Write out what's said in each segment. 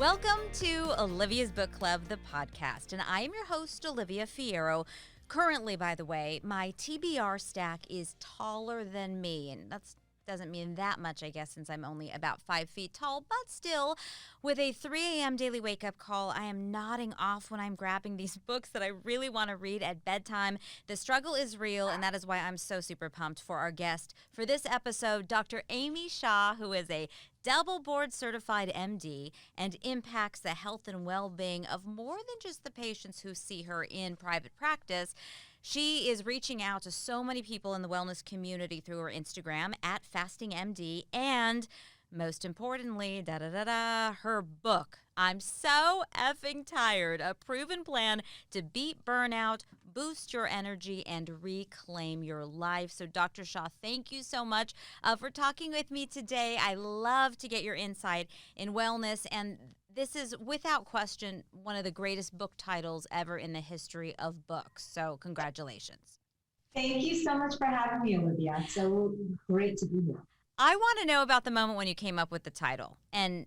Welcome to Olivia's Book Club, the podcast, and I am your host, Olivia Fierro. Currently, by the way, my TBR stack is taller than me, and that doesn't mean that much, I guess, since I'm only about 5 feet tall, but still, with a 3 a.m. daily wake-up call, I am nodding off when I'm grabbing these books that I really want to read at bedtime. The struggle is real, and that is why I'm so super pumped for our guest for this episode, Dr. Amy Shah, who is a double board certified MD and impacts the health and well-being of more than just the patients who see her in private practice. She is reaching out to so many people in the wellness community through her Instagram at FastingMD, and most importantly, her book, I'm So Effing Tired, a proven plan to beat burnout, boost your energy, and reclaim your life. So Dr. Shah, thank you so much for talking with me today. I love to get your insight in wellness, and this is, without question, one of the greatest book titles ever in the history of books. So congratulations. Thank you so much for having me, Olivia. So great to be here. I want to know about the moment when you came up with the title. And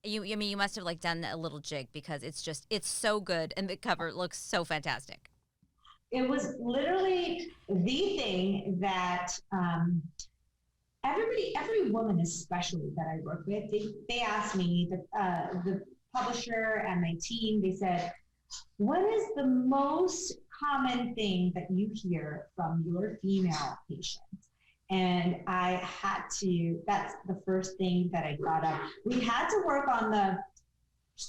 you must have done a little jig because it's so good and the cover looks so fantastic. It was literally the thing that every woman especially that I work with, they asked me, the publisher and my team, they said, what is the most common thing that you hear from your female patients? And I had to, that's the first thing that I thought of. We had to work on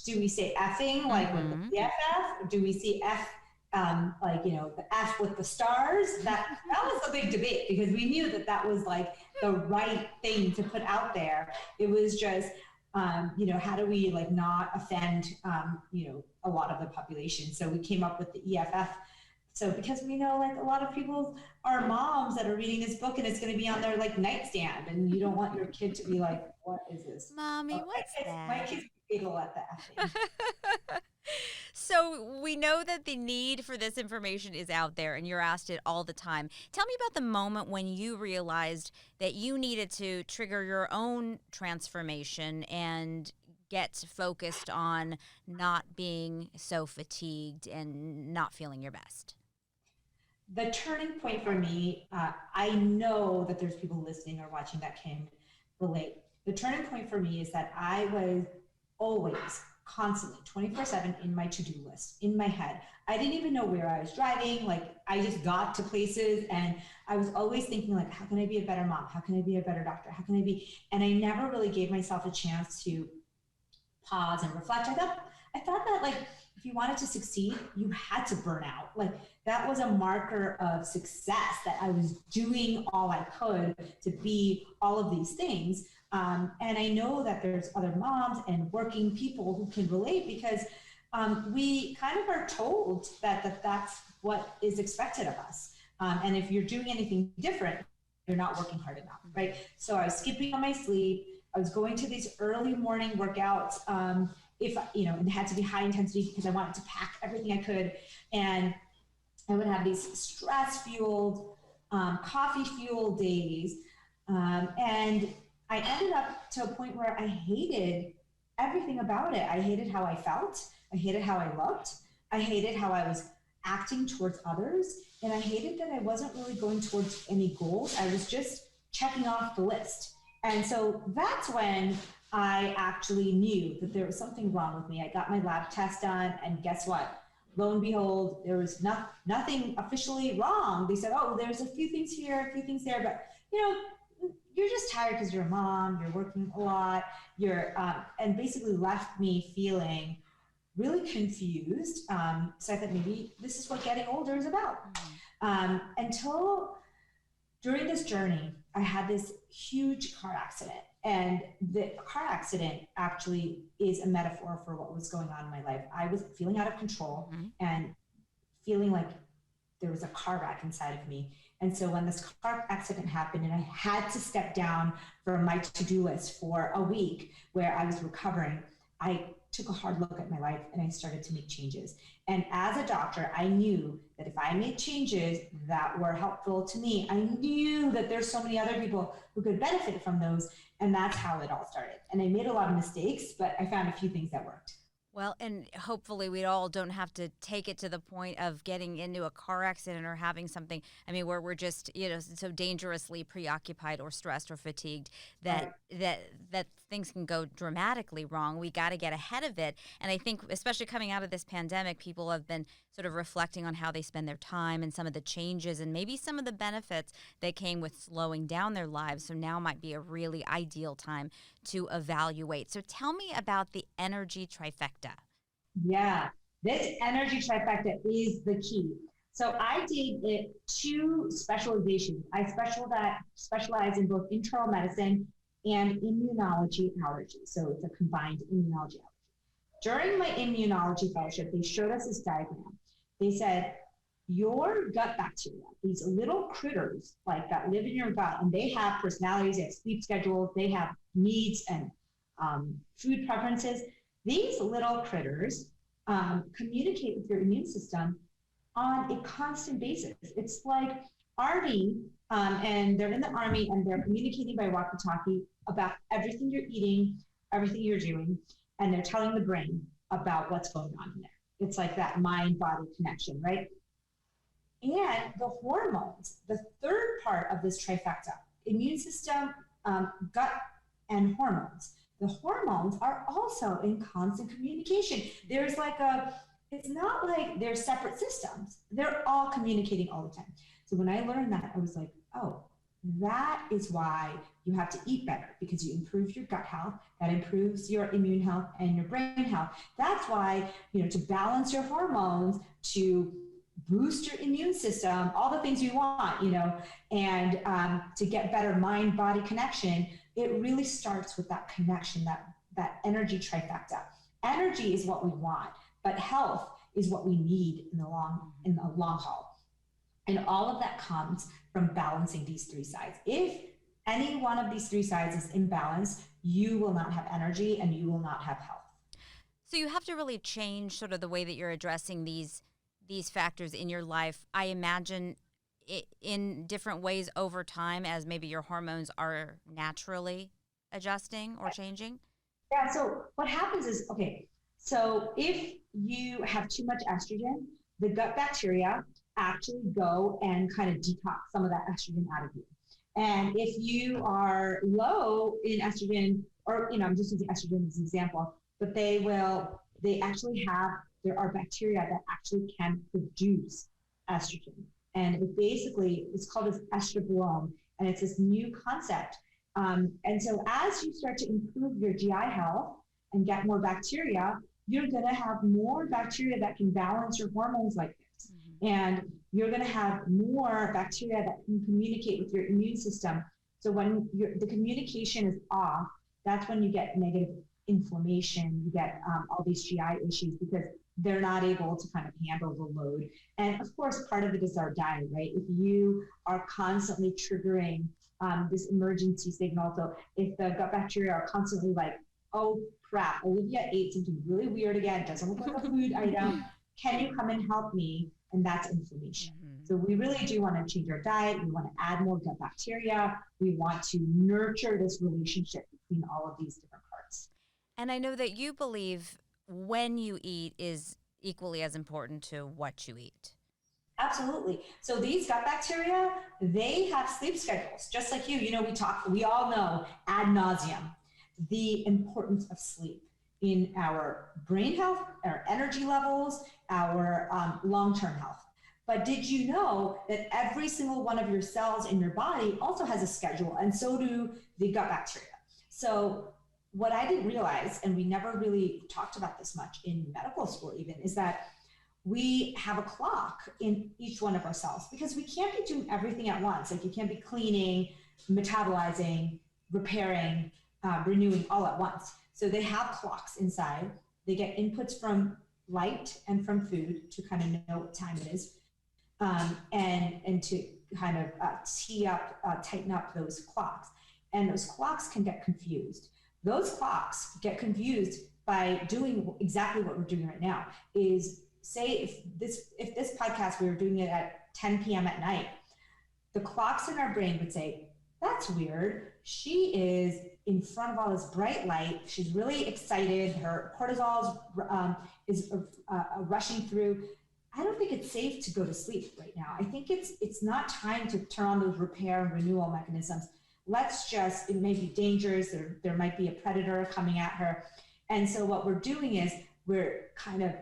do we say effing, like with the BFF? Or do we see F, the F with the stars? That was a big debate because we knew that was the right thing to put out there. It was just, how do we not offend, a lot of the population? So we came up with the EFF. So because we know a lot of people are moms that are reading this book and it's going to be on their nightstand and you don't want your kid to be like, what is this? Mommy, what's that? My kids giggle at that. So we know that the need for this information is out there and you're asked it all the time. Tell me about the moment when you realized that you needed to trigger your own transformation and get focused on not being so fatigued and not feeling your best. The turning point for me, I know that there's people listening or watching that can relate. The turning point for me is that I was always constantly 24/7 in my to-do list, in my head. I didn't even know where I was driving. I just got to places and I was always thinking how can I be a better mom? How can I be a better doctor? How can I be? And I never really gave myself a chance to pause and reflect. I thought that if you wanted to succeed, you had to burn out. That was a marker of success, that I was doing all I could to be all of these things. And I know that there's other moms and working people who can relate because we kind of are told that that's what is expected of us. And if you're doing anything different, you're not working hard enough, right? So I was skipping on my sleep. I was going to these early morning workouts, and it had to be high intensity because I wanted to pack everything I could. And I would have these stress-fueled, coffee-fueled days. And I ended up to a point where I hated everything about it. I hated how I felt. I hated how I looked. I hated how I was acting towards others. And I hated that I wasn't really going towards any goals. I was just checking off the list. And so that's when I actually knew that there was something wrong with me. I got my lab test done, and guess what? Lo and behold, there was nothing officially wrong. They said, oh, there's a few things here, a few things there, but you're just tired because you're a mom, you're working a lot, and basically left me feeling really confused. So I thought maybe this is what getting older is about. Until during this journey, I had this huge car accident. And the car accident actually is a metaphor for what was going on in my life. I was feeling out of control and feeling like there was a car wreck inside of me. And so when this car accident happened and I had to step down from my to-do list for a week where I was recovering, I took a hard look at my life and I started to make changes. And as a doctor, I knew that if I made changes that were helpful to me, I knew that there's so many other people who could benefit from those. And that's how it all started. And I made a lot of mistakes, but I found a few things that worked. Well, and hopefully we all don't have to take it to the point of getting into a car accident or having something, I mean, where we're just, so dangerously preoccupied or stressed or fatigued that things can go dramatically wrong. We got to get ahead of it. And I think especially coming out of this pandemic, people have been sort of reflecting on how they spend their time and some of the changes and maybe some of the benefits that came with slowing down their lives. So now might be a really ideal time to evaluate. So tell me about the energy trifecta. Yeah, this energy trifecta is the key. So I did it 2 specializations. I specialize in both internal medicine and immunology allergy. So it's a combined immunology allergy. During my immunology fellowship, they showed us this diagram. They said, your gut bacteria, these little critters like that live in your gut, and they have personalities, they have sleep schedules, they have needs and food preferences. These little critters communicate with your immune system on a constant basis. It's like Army, and they're in the Army and they're communicating by walkie-talkie about everything you're eating, everything you're doing, and they're telling the brain about what's going on in there. It's like that mind-body connection, right? And the hormones, the third part of this trifecta, immune system, gut, and hormones. The hormones are also in constant communication. There's like it's not like they're separate systems. They're all communicating all the time. So when I learned that, I was like, oh, that is why you have to eat better, because you improve your gut health, that improves your immune health and your brain health. That's why, to balance your hormones, to boost your immune system, all the things you want, and to get better mind-body connection, it really starts with that connection, that energy trifecta. Energy is what we want, but health is what we need in the long haul. And all of that comes from balancing these 3 sides. If any one of these 3 sides is imbalanced, you will not have energy and you will not have health. So you have to really change sort of the way that you're addressing these factors in your life. I imagine in different ways over time as maybe your hormones are naturally adjusting or changing? Yeah, so what happens is, so if you have too much estrogen, the gut bacteria actually go and kind of detox some of that estrogen out of you. And if you are low in estrogen, or, I'm just using estrogen as an example, but there are bacteria that actually can produce estrogen. And it's called this estrobolome, and it's this new concept. And so as you start to improve your GI health and get more bacteria, you're going to have more bacteria that can balance your hormones like this. Mm-hmm. And you're going to have more bacteria that can communicate with your immune system. So when the communication is off, that's when you get negative inflammation, you get all these GI issues, because they're not able to kind of handle the load. And of course, part of it is our diet, right? If you are constantly triggering this emergency signal, so if the gut bacteria are constantly like, oh crap, Olivia ate something really weird again, doesn't look like a food item, can you come and help me? And that's inflammation. Mm-hmm. So we really do want to change our diet. We want to add more gut bacteria. We want to nurture this relationship between all of these different parts. And I know that you believe when you eat is equally as important to what you eat. Absolutely. So these gut bacteria, they have sleep schedules, just like you. We all know ad nauseum the importance of sleep in our brain health, our energy levels, our long-term health. But did you know that every single one of your cells in your body also has a schedule, and so do the gut bacteria? So what I didn't realize, and we never really talked about this much in medical school even, is that we have a clock in each one of our cells, because we can't be doing everything at once. Like you can't be cleaning, metabolizing, repairing, renewing all at once. So they have clocks inside. They get inputs from light and from food to kind of know what time it is, and to kind of tighten up those clocks. And those clocks can get confused. Those clocks get confused by doing exactly what we're doing right now is, say if this podcast, we were doing it at 10 p.m. at night, the clocks in our brain would say, that's weird. She is in front of all this bright light. She's really excited. Her cortisol is rushing through. I don't think it's safe to go to sleep right now. I think it's not time to turn on those repair and renewal mechanisms. It may be dangerous. There might be a predator coming at her. And so what we're doing is we're kind of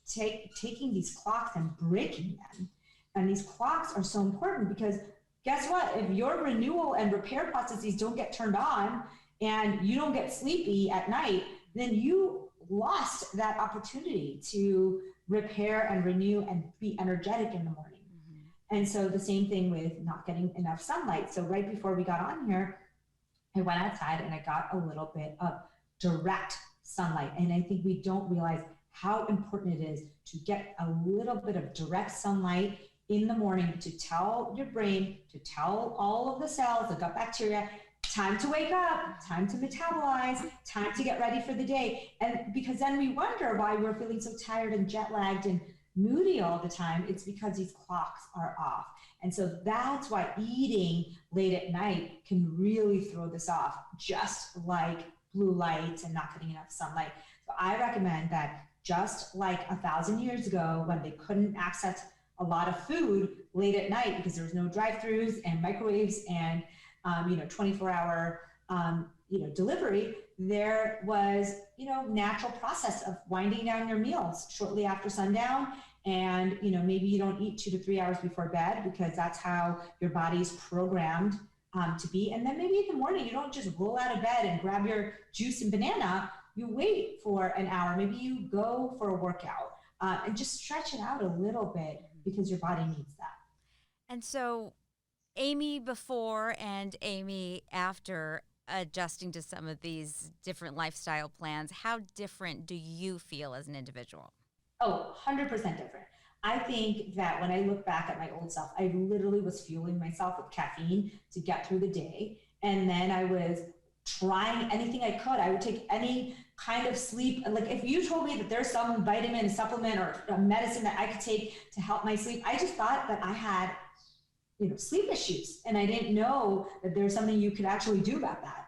taking these clocks and breaking them. And these clocks are so important because guess what? If your renewal and repair processes don't get turned on and you don't get sleepy at night, then you lost that opportunity to repair and renew and be energetic in the morning. Mm-hmm. And so the same thing with not getting enough sunlight. So right before we got on here, I went outside and I got a little bit of direct sunlight. And I think we don't realize how important it is to get a little bit of direct sunlight in the morning to tell your brain, to tell all of the cells, the gut bacteria, time to wake up, time to metabolize, time to get ready for the day. And because then we wonder why we're feeling so tired and jet lagged and moody all the time. It's because these clocks are off. And so that's why eating late at night can really throw this off, just like blue light and not getting enough sunlight. So I recommend that just like 1,000 years ago when they couldn't access a lot of food late at night because there was no drive-throughs and microwaves and 24-hour delivery, there was natural process of winding down your meals shortly after sundown. And maybe you don't eat 2 to 3 hours before bed because that's how your body's programmed to be. And then maybe in the morning you don't just roll out of bed and grab your juice and banana. You wait for an hour. Maybe you go for a workout and just stretch it out a little bit because your body needs that. And so Amy before and Amy after adjusting to some of these different lifestyle plans, how different do you feel as an individual? Oh, 100% different. I think that when I look back at my old self, I literally was fueling myself with caffeine to get through the day. And then I was trying anything I could. I would take any kind of sleep. Like if you told me that there's some vitamin supplement or a medicine that I could take to help my sleep, I just thought that I had, sleep issues. And I didn't know that there's something you could actually do about that.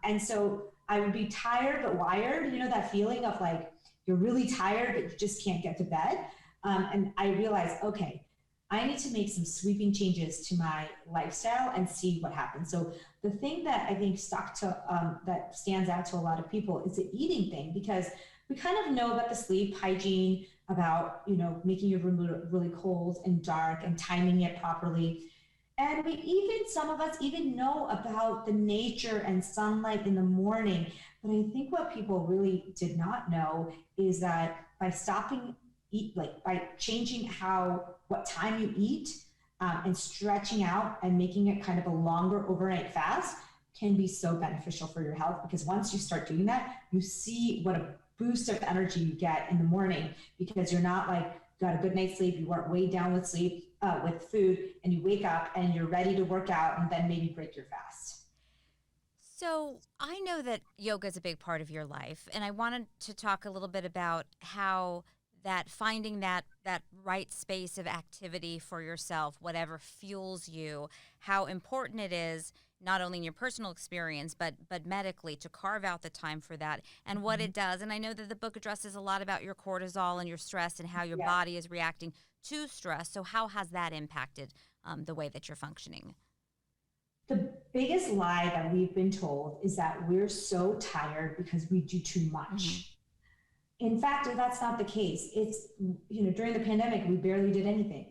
And so I would be tired, but wired, that feeling of like, you're really tired, but you just can't get to bed. And I realized, okay, I need to make some sweeping changes to my lifestyle and see what happens. So the thing that I think that stands out to a lot of people is the eating thing, because we kind of know about the sleep hygiene, about, making your room really cold and dark and timing it properly. And some of us even know about the nature and sunlight in the morning. But I think what people really did not know is that by by changing what time you eat and stretching out and making it kind of a longer overnight fast can be so beneficial for your health. Because once you start doing that, you see what a boost of energy you get in the morning, because you're not got a good night's sleep, you weren't weighed down with sleep, with food, and you wake up and you're ready to work out and then maybe break your fast. So I know that yoga is a big part of your life, and I wanted to talk a little bit about how that finding that right space of activity for yourself, whatever fuels you, how important it is, not only in your personal experience, but medically, to carve out the time for that and what it does. And I know that the book addresses a lot about your cortisol and your stress and how your body is reacting to stress. So how has that impacted the way that you're functioning? The biggest lie that we've been told is that we're so tired because we do too much. Mm-hmm. In fact, that's not the case. It's, during the pandemic, we barely did anything.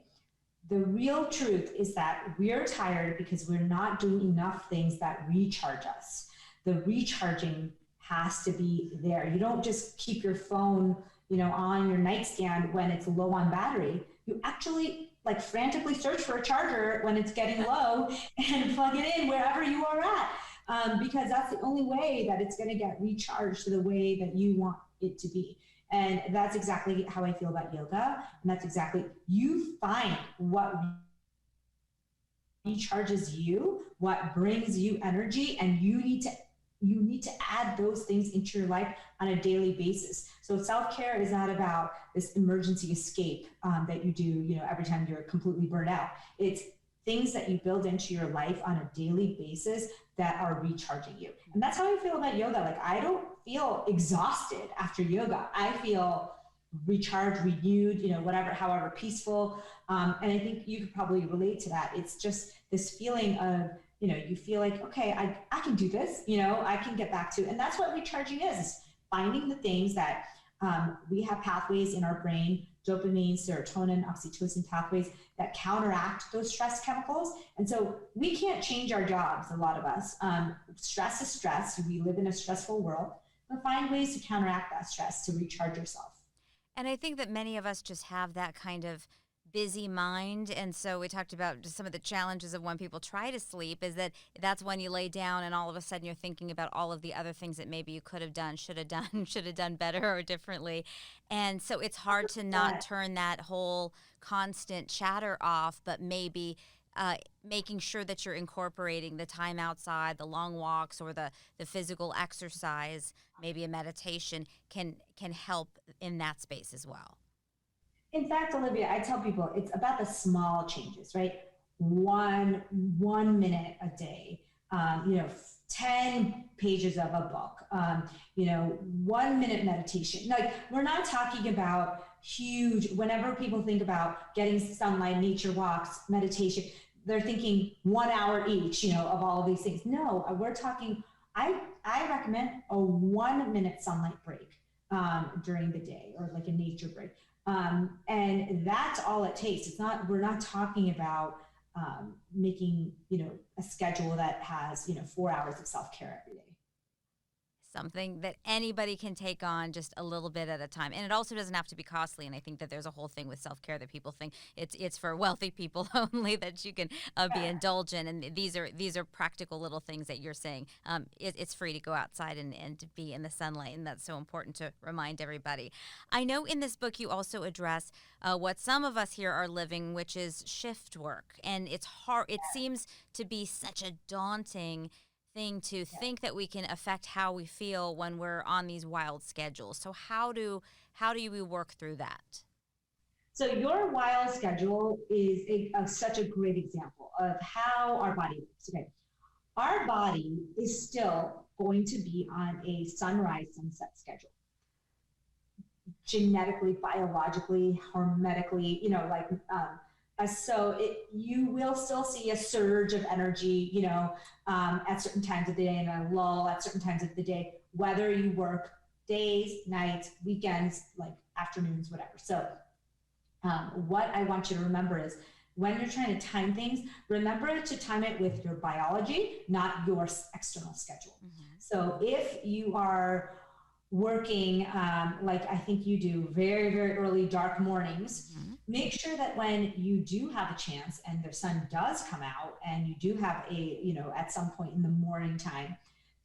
The real truth is that we're tired because we're not doing enough things that recharge us. The recharging has to be there. You don't just keep your phone, on your nightstand when it's low on battery. You actually frantically search for a charger when it's getting low and plug it in wherever you are at, because that's the only way that it's going to get recharged to the way that you want it to be. And that's exactly how I feel about yoga. And that's exactly, you find what recharges you, what brings you energy, and you need to you need to add those things into your life on a daily basis. So self-care is not about this emergency escape that you do, every time you're completely burned out. It's things that you build into your life on a daily basis that are recharging you. And that's how I feel about yoga. Like, I don't feel exhausted after yoga. I feel recharged, renewed, whatever, however peaceful. And I think you could probably relate to that. It's just this feeling of, you feel like, okay, I can do this, I can get back to, and that's what recharging is finding the things that we have pathways in our brain, dopamine, serotonin, oxytocin pathways that counteract those stress chemicals. And so we can't change our jobs, a lot of us. Stress is stress. We live in a stressful world, but find ways to counteract that stress to recharge yourself. And I think that many of us just have that kind of busy mind. And so we talked about just some of the challenges of when people try to sleep is that that's when you lay down and all of a sudden you're thinking about all of the other things that maybe you could have done, should have done, should have done better or differently. And so it's hard to not turn that whole constant chatter off, but maybe making sure that you're incorporating the time outside, the long walks, or the physical exercise, maybe a meditation can help in that space as well. In fact, Olivia, I tell people it's about the small changes, right? One minute a day, 10 pages of a book, 1 minute meditation. Like, we're not talking about huge, whenever people think about getting sunlight, nature walks, meditation, they're thinking 1 hour each, of all of these things. No, we're talking, I recommend a 1 minute sunlight break during the day, or like a nature break. And that's all it takes. We're not talking about making, a schedule that has, 4 hours of self-care every day. Something that anybody can take on just a little bit at a time. And it also doesn't have to be costly. And I think that there's a whole thing with self-care that people think it's for wealthy people only, that you can be indulgent. And these are practical little things that you're saying. It's free to go outside and to be in the sunlight. And that's so important to remind everybody. I know in this book you also address what some of us here are living, which is shift work. And it's hard. It seems to be such a daunting thing to think that we can affect how we feel when we're on these wild schedules. So how do we work through that? So your wild schedule is such a great example of how our body works. Okay, our body is still going to be on a sunrise sunset schedule, genetically, biologically, hormetically, so you will still see a surge of energy, at certain times of the day, and a lull at certain times of the day, whether you work days, nights, weekends, like afternoons, whatever. So what I want you to remember is, when you're trying to time things, remember to time it with your biology, not your external schedule. Mm-hmm. So if you are working, like I think you do, very, very early, dark mornings, mm-hmm. Make sure that when you do have a chance and the sun does come out and you do have at some point in the morning time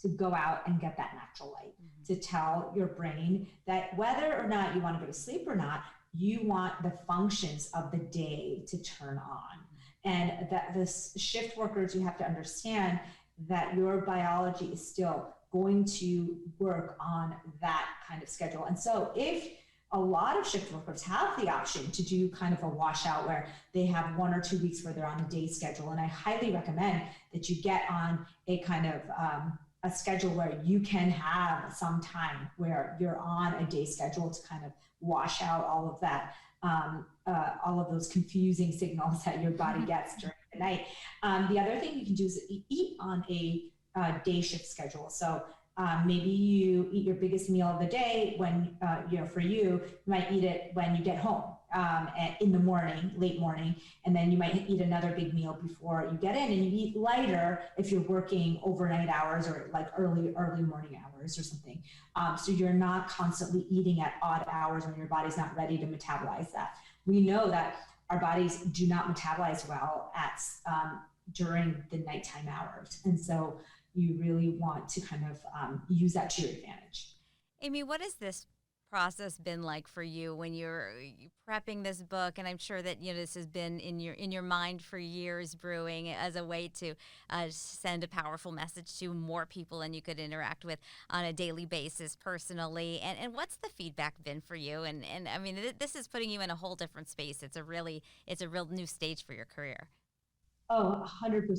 to go out and get that natural light, mm-hmm. to tell your brain that whether or not you want to go to sleep or not, you want the functions of the day to turn on. Mm-hmm. And that the shift workers, you have to understand that your biology is still going to work on that kind of schedule. And so if a lot of shift workers have the option to do kind of a washout where they have 1 or 2 weeks where they're on a day schedule, and I highly recommend that you get on a kind of a schedule where you can have some time where you're on a day schedule to kind of wash out all of that, all of those confusing signals that your body gets during the night. The other thing you can do is eat on a day shift schedule. So maybe you eat your biggest meal of the day when, for you might eat it when you get home in the morning, late morning, and then you might eat another big meal before you get in, and you eat lighter if you're working overnight hours or like early morning hours or something. So you're not constantly eating at odd hours when your body's not ready to metabolize that. We know that our bodies do not metabolize well at during the nighttime hours. And so you really want to kind of use that to your advantage. Amy, what is this process been like for you when you're prepping this book? And I'm sure that this has been in your mind for years, brewing as a way to send a powerful message to more people than you could interact with on a daily basis personally. And what's the feedback been for you? And I mean, this is putting you in a whole different space. It's a real new stage for your career. Oh, 100%.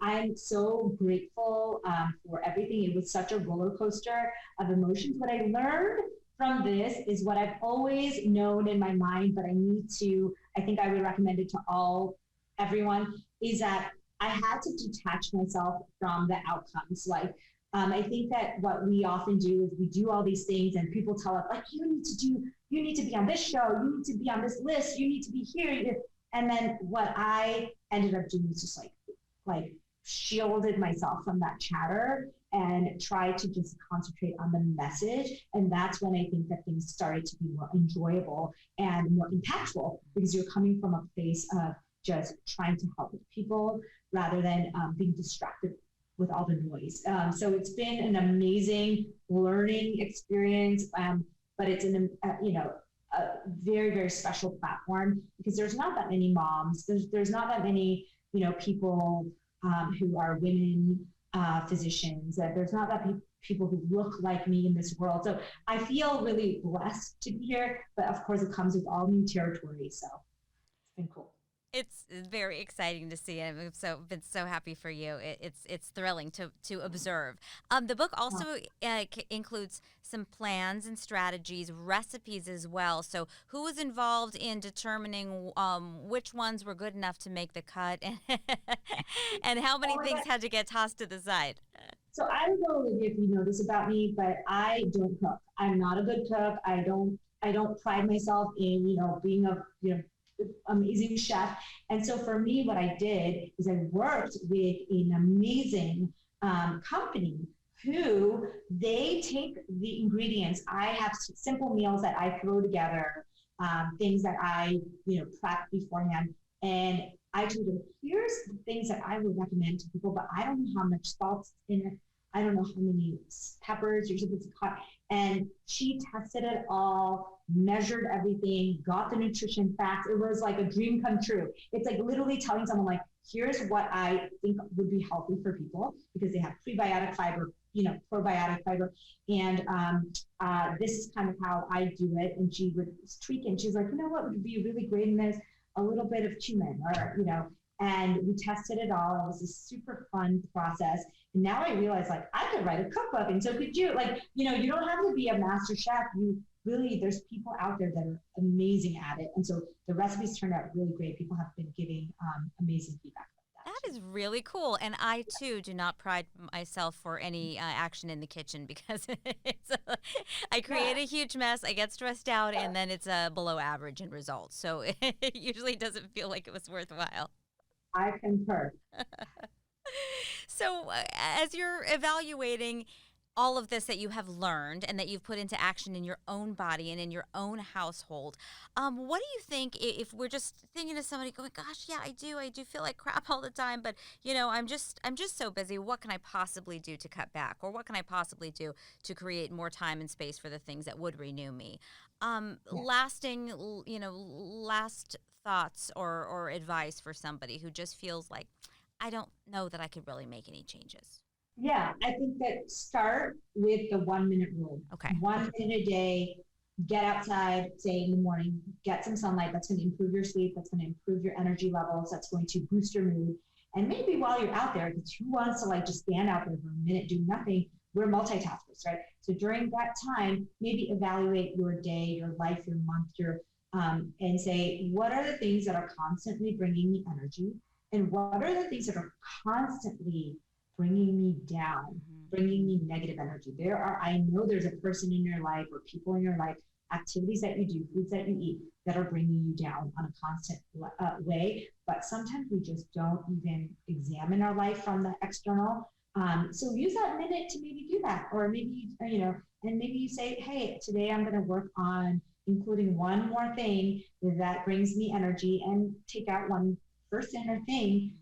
I'm so grateful for everything. It was such a roller coaster of emotions. What I learned from this is what I've always known in my mind, but I think I would recommend it to everyone, is that I had to detach myself from the outcomes. Like, I think that what we often do is we do all these things and people tell us, like, you need to be on this show, you need to be on this list, you need to be here. And then what I ended up doing is just like shielded myself from that chatter and tried to just concentrate on the message. And that's when I think that things started to be more enjoyable and more impactful, because you're coming from a place of just trying to help people rather than being distracted with all the noise. So it's been an amazing learning experience, but it's a very, very special platform, because there's not that many moms. There's not that many, people who are women physicians. There's not that people who look like me in this world. So I feel really blessed to be here, but of course it comes with all new territory. So it's been cool. It's very exciting to see. I've been so happy for you. It's thrilling to observe. The book also includes some plans and strategies, recipes as well. So who was involved in determining which ones were good enough to make the cut, and how many things had to get tossed to the side? So I don't know, Olivia, if you know this about me, but I don't cook. I'm not a good cook. I don't pride myself in being a amazing chef. And so for me, what I did is I worked with an amazing company who they take the ingredients. I have simple meals that I throw together, things that I prep beforehand, and I told them, here's the things that I would recommend to people, but I don't know how much salt's in it. I don't know how many peppers you're supposed to cut. And she tested it all, measured everything, got the nutrition facts. It was like a dream come true. It's like literally telling someone, like, here's what I think would be healthy for people, because they have prebiotic fiber, probiotic fiber. And this is kind of how I do it. And she would tweak it. And she's like, what would be really great in this? A little bit of cumin, or, and we tested it all. It was a super fun process. And now I realize, like, I could write a cookbook, and so could you. Like, you don't have to be a master chef. There's people out there that are amazing at it. And so the recipes turned out really great. People have been giving amazing feedback. That is really cool. And I, too, do not pride myself for any action in the kitchen, because I create a huge mess, I get stressed out, and then it's below average in results. So it usually doesn't feel like it was worthwhile. I concur. So as you're evaluating all of this that you have learned and that you've put into action in your own body and in your own household, what do you think, if we're just thinking of somebody going, gosh, yeah, I do feel like crap all the time, but I'm just so busy. What can I possibly do to cut back, or what can I possibly do to create more time and space for the things that would renew me? Last thoughts or advice for somebody who just feels like, I don't know that I could really make any changes. Yeah, I think that start with the 1 minute rule. Okay. 1 minute a day, get outside, say in the morning, get some sunlight. That's going to improve your sleep. That's going to improve your energy levels. That's going to boost your mood. And maybe while you're out there, because who wants to just stand out there for a minute doing nothing? We're multitaskers, right? So during that time, maybe evaluate your day, your life, your month, and say, what are the things that are constantly bringing me energy? And what are the things that are constantly bringing me down, bringing me negative energy? I know there's a person in your life or people in your life, activities that you do, foods that you eat that are bringing you down on a constant way. But sometimes we just don't even examine our life from the external. So use that minute to maybe do that. Or maybe, and maybe you say, hey, today I'm going to work on including one more thing that brings me energy, and take out one person or thing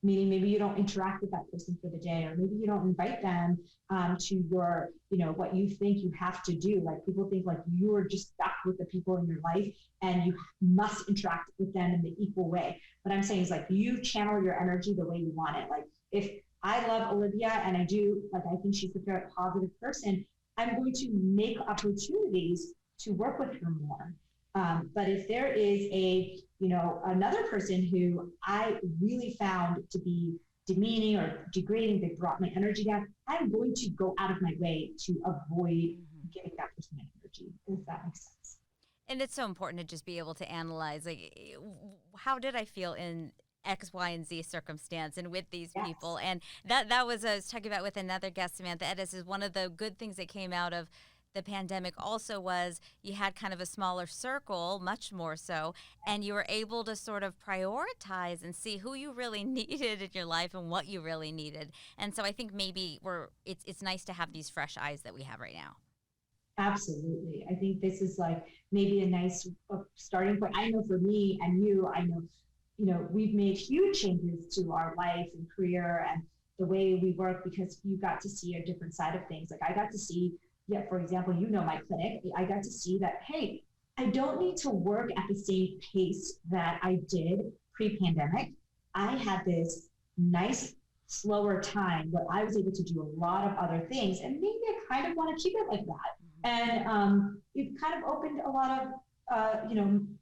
meaning maybe you don't interact with that person for the day, or maybe you don't invite them to your, what you think you have to do. Like people think like you're just stuck with the people in your life and you must interact with them in the equal way. What I'm saying is like you channel your energy the way you want it. Like if I love Olivia and I do, like I think she's a very positive person, I'm going to make opportunities to work with her more. But if there is another person who I really found to be demeaning or degrading, they brought my energy down, I'm going to go out of my way to avoid giving that person my energy, if that makes sense. And it's so important to just be able to analyze, like, how did I feel in X, Y, and Z circumstance and with these Yes. people? And that was, I was talking about with another guest, Samantha Edis, is one of the good things that came out of the pandemic also was you had kind of a smaller circle, much more so, and you were able to sort of prioritize and see who you really needed in your life and what you really needed. And so I think maybe it's nice to have these fresh eyes that we have right now. Absolutely. I think this is like maybe a nice starting point. I know for me and you, I know, we've made huge changes to our life and career and the way we work because you got to see a different side of things. Like I got to see, for example, my clinic, I got to see that, hey, I don't need to work at the same pace that I did pre-pandemic. I had this nice, slower time where I was able to do a lot of other things. And maybe I kind of want to keep it like that. And it kind of opened a lot of,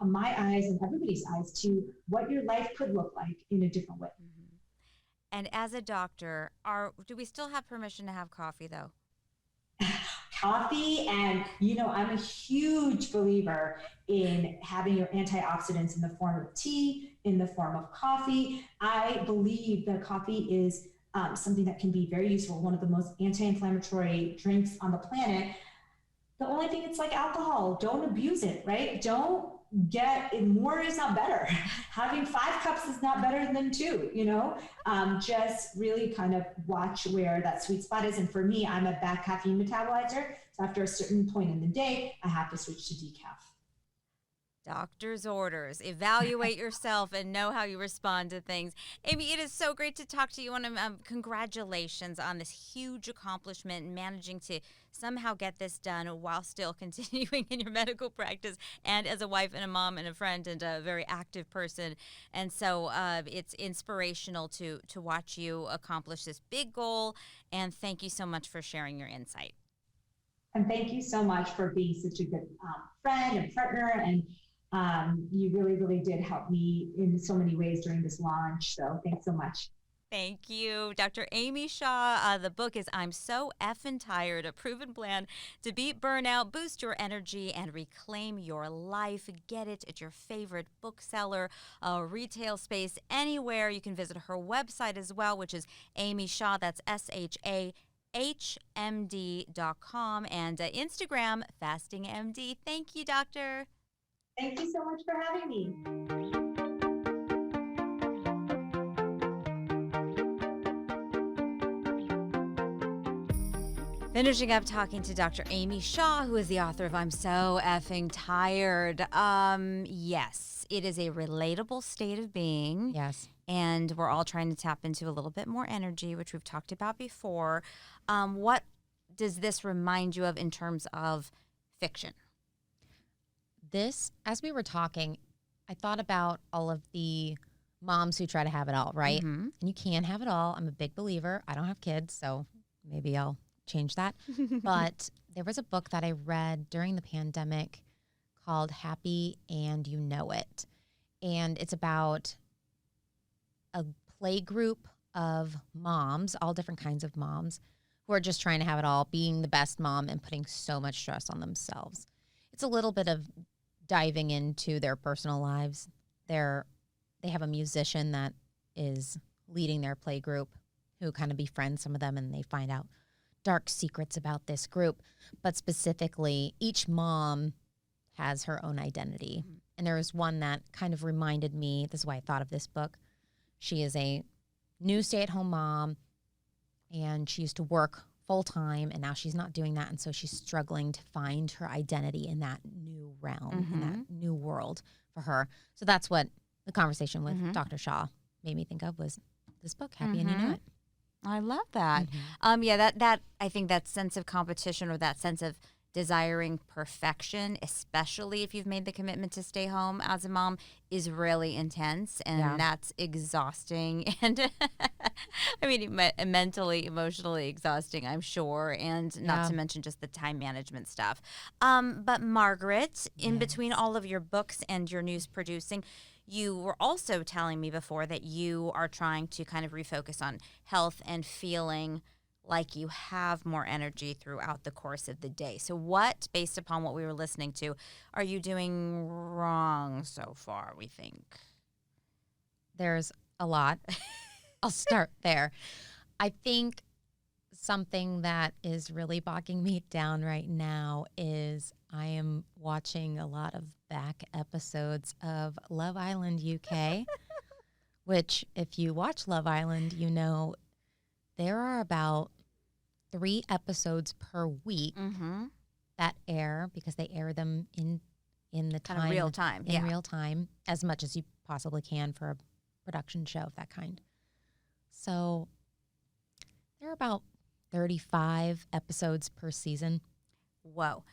my eyes and everybody's eyes to what your life could look like in a different way. And as a doctor, do we still have permission to have coffee though? Coffee, and I'm a huge believer in having your antioxidants in the form of tea, in the form of coffee. I believe that coffee is something that can be very useful, one of the most anti-inflammatory drinks on the planet. The only thing, it's like alcohol. Don't abuse it, right? Don't get it. More is not better. Having 5 cups is not better than 2, just really kind of watch where that sweet spot is. And for me, I'm a back caffeine metabolizer. So after a certain point in the day, I have to switch to decaf. Doctor's orders. Evaluate yourself and know how you respond to things. Amy, it is so great to talk to you. And congratulations on this huge accomplishment, managing to somehow get this done while still continuing in your medical practice and as a wife and a mom and a friend and a very active person. And so it's inspirational to watch you accomplish this big goal. And thank you so much for sharing your insight. And thank you so much for being such a good friend and partner. And you really, really did help me in so many ways during this launch. So thanks so much. Thank you, Dr. Amy Shah. The book is I'm So Effing Tired, a proven plan to beat burnout, boost your energy, and reclaim your life. Get it at your favorite bookseller, retail space, anywhere. You can visit her website as well, which is Amy Shah. That's SHAHMD.com, and Instagram, FastingMD. Thank you, doctor. Thank you so much for having me. Finishing up talking to Dr. Amy Shah, who is the author of I'm So Effing Tired. Yes, it is a relatable state of being. Yes. And we're all trying to tap into a little bit more energy, which we've talked about before. What does this remind you of in terms of fiction? This, as we were talking, I thought about all of the moms who try to have it all, right? Mm-hmm. And you can have it all. I'm a big believer. I don't have kids, so maybe I'll change that. But there was a book that I read during the pandemic called Happy and You Know It. And it's about a play group of moms, all different kinds of moms, who are just trying to have it all, being the best mom and putting so much stress on themselves. It's a little bit of diving into their personal lives. They have a musician that is leading their play group who kind of befriends some of them, and they find out dark secrets about this group. But specifically, each mom has her own identity. Mm-hmm. And there was one that kind of reminded me, this is why I thought of this book. She is a new stay-at-home mom, and she used to work full-time, and now she's not doing that, and so she's struggling to find her identity in that new realm, in that new world for her. So that's what the conversation with Dr. Shah made me think of, was this book, Happy and You Know It. I love that. That I think that sense of competition or that sense of desiring perfection, especially if you've made the commitment to stay home as a mom, is really intense, and that's exhausting. And I mean, mentally, emotionally exhausting, I'm sure, and not to mention just the time management stuff. But Margaret, in between all of your books and your news producing, you were also telling me before that you are trying to kind of refocus on health and feeling like you have more energy throughout the course of the day. So what, based upon what we were listening to, are you doing wrong so far, we think? There's a lot. I'll start there. I think something that is really bogging me down right now is I am watching a lot of back episodes of Love Island UK, which if you watch Love Island, you know there are about 3 episodes per week that air, because they air them in the time, kind of real time, real time, as much as you possibly can for a production show of that kind. So there are about 35 episodes per season. Whoa.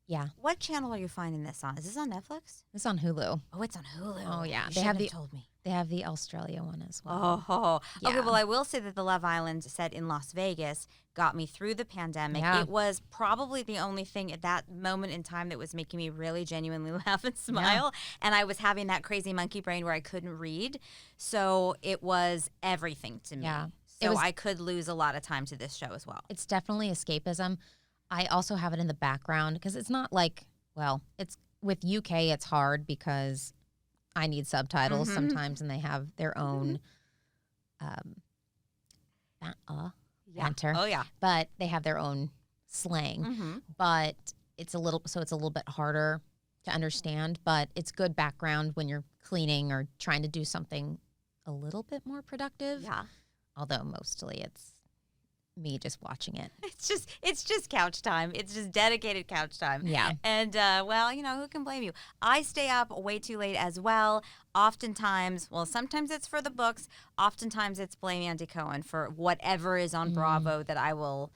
Yeah. What channel are you finding this on? Is this on Netflix? It's on Hulu. Oh, it's on Hulu. Oh, yeah. You have told me. They have the Australia one as well. Oh, yeah. Okay. Well, I will say that the Love Island set in Las Vegas got me through the pandemic. Yeah. It was probably the only thing at that moment in time that was making me really genuinely laugh and smile. Yeah. And I was having that crazy monkey brain where I couldn't read. So it was everything to me. Yeah. So I could lose a lot of time to this show as well. It's definitely escapism. I also have it in the background because it's not like, well, it's with UK, it's hard because I need subtitles sometimes, and they have their own banter. Oh, yeah. But they have their own slang. But it's a little bit harder to understand, but it's good background when you're cleaning or trying to do something a little bit more productive. Yeah. Although mostly it's me just watching it. It's just couch time. It's just dedicated couch time. Yeah. And well, who can blame you? I stay up way too late as well. Oftentimes, well, sometimes it's for the books. Oftentimes it's blame Andy Cohen for whatever is on Bravo that I will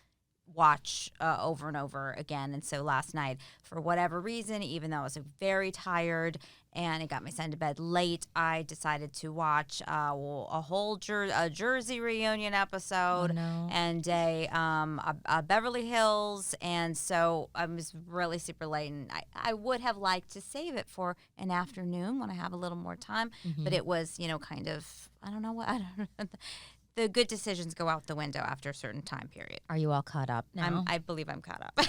watch over and over again. And so last night, for whatever reason, even though I was very tired and it got my son to bed late, I decided to watch a whole Jersey reunion episode and a Beverly Hills. And so I was really super late, and I would have liked to save it for an afternoon when I have a little more time. But it was, kind of, I don't know. The good decisions go out the window after a certain time period. Are you all caught up now? I believe I'm caught up.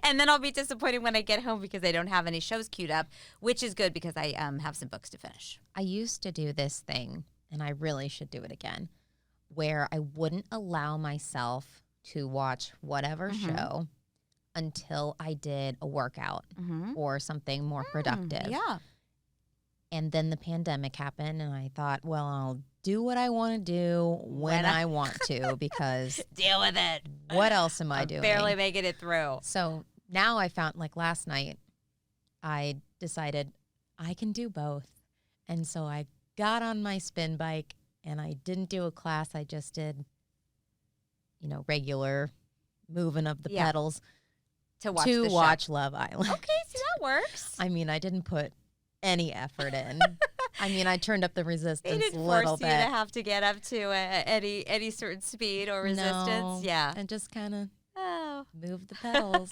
And then I'll be disappointed when I get home because I don't have any shows queued up, which is good because I have some books to finish. I used to do this thing, and I really should do it again, where I wouldn't allow myself to watch whatever show until I did a workout or something more productive. Yeah. And then the pandemic happened, and I thought, well, I'll do what I want to do when I want to, because deal with it. What else am I doing? Barely making it through. So now I found, like last night, I decided I can do both. And so I got on my spin bike, and I didn't do a class. I just did, regular moving of the pedals to watch Love Island. Okay, so that works. I mean, I didn't put any effort in. I mean, I turned up the resistance they didn't a little force bit. You to have to get up to any certain speed or resistance. No, yeah, and just kind of move the pedals.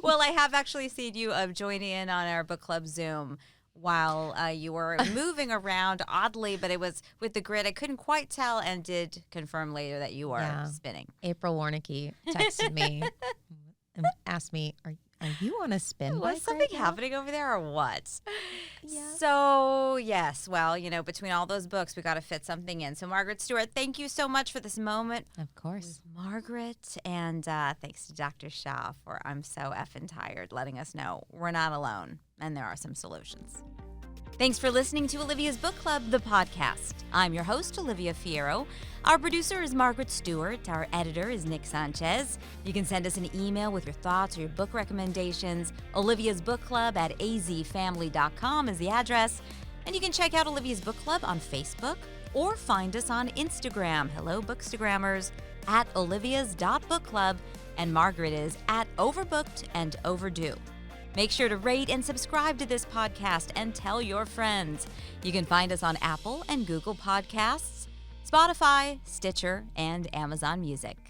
Well, I have actually seen you joining in on our book club Zoom while you were moving around oddly, but it was with the grid. I couldn't quite tell, and did confirm later that you are spinning. April Warnicki texted me and asked me, Are you on a spin bike? Was something happening over there or what? Yeah. So, yes. Well, between all those books, we got to fit something in. So, Margaret Stewart, thank you so much for this moment. Of course. With Margaret. And thanks to Dr. Shah for I'm So Effing Tired, letting us know we're not alone and there are some solutions. Thanks for listening to Olivia's Book Club, the podcast. I'm your host, Olivia Fierro. Our producer is Margaret Stewart. Our editor is Nick Sanchez. You can send us an email with your thoughts or your book recommendations. Olivia's Book Club at azfamily.com is the address. And you can check out Olivia's Book Club on Facebook, or find us on Instagram, hello Bookstagrammers, at olivias.bookclub, and Margaret is at overbooked and overdue. Make sure to rate and subscribe to this podcast and tell your friends. You can find us on Apple and Google Podcasts, Spotify, Stitcher, and Amazon Music.